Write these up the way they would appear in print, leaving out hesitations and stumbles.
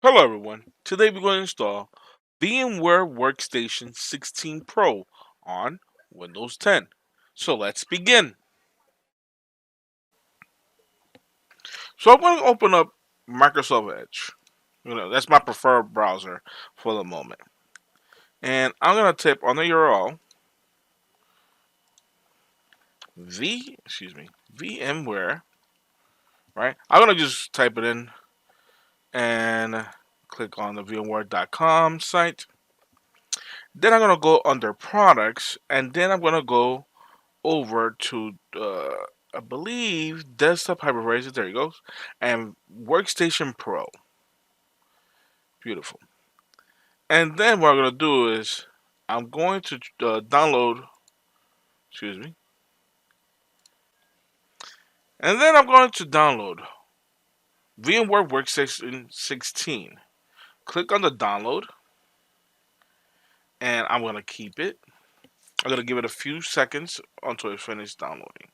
Hello everyone. Today we're going to install VMware Workstation 16 Pro on Windows 10. So let's begin. So I'm going to open up Microsoft Edge. That's my preferred browser for the moment. And I'm going to type on the URL VMware, right? I'm going to just type it in and click on the VMware.com site. Then I'm going to go under products and then I'm going to go over to I believe desktop hypervisor. There he goes, and Workstation Pro. Beautiful. And then what I'm gonna do is I'm going to download. Excuse me. And then I'm going to download VMware Workstation 16. Click on the download, and I'm gonna keep it. I'm gonna give it a few seconds until it finishes downloading.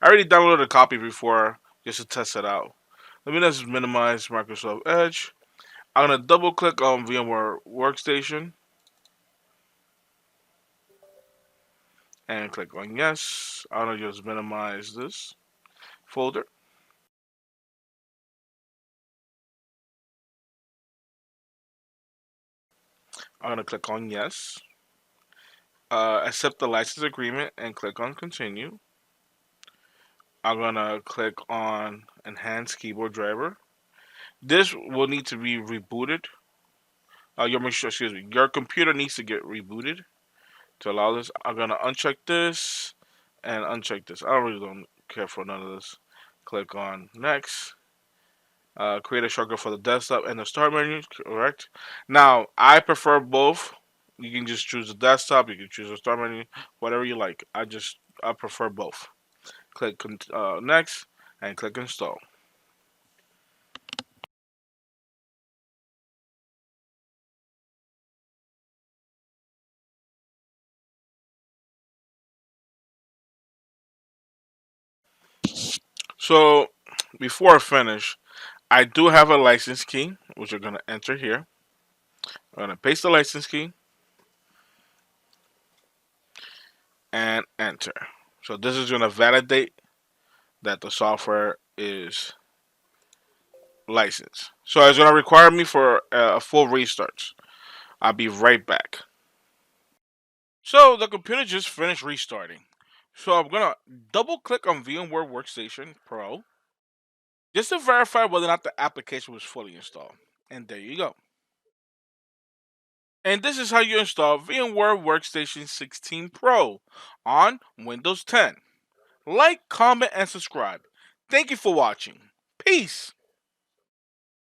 I already downloaded a copy before just to test it out. Let me just minimize Microsoft Edge. I'm going to double click on VMware Workstation and click on yes. I'm going to just minimize this folder. I'm going to click on yes. Accept the license agreement and click on continue. I'm going to click on enhance keyboard driver. This will need to be rebooted. Your computer needs to get rebooted to allow this. I'm going to uncheck this and uncheck this. I really don't care for none of this. Click on next. Create a shortcut for the desktop and the start menu, correct? Now, I prefer both. You can just choose the desktop, you can choose the start menu, whatever you like. I prefer both. Click next and click install. So, before I finish, I do have a license key, which you're going to enter here. I'm going to paste the license key and enter. So, this is going to validate that the software is licensed. So, it's going to require me for a full restart. I'll be right back. So the computer just finished restarting. So I'm gonna double click on VMware Workstation Pro just to verify whether or not the application was fully installed. And there you go. And this is how you install VMware Workstation 16 Pro on Windows 10. Like, comment, and subscribe. Thank you for watching. Peace.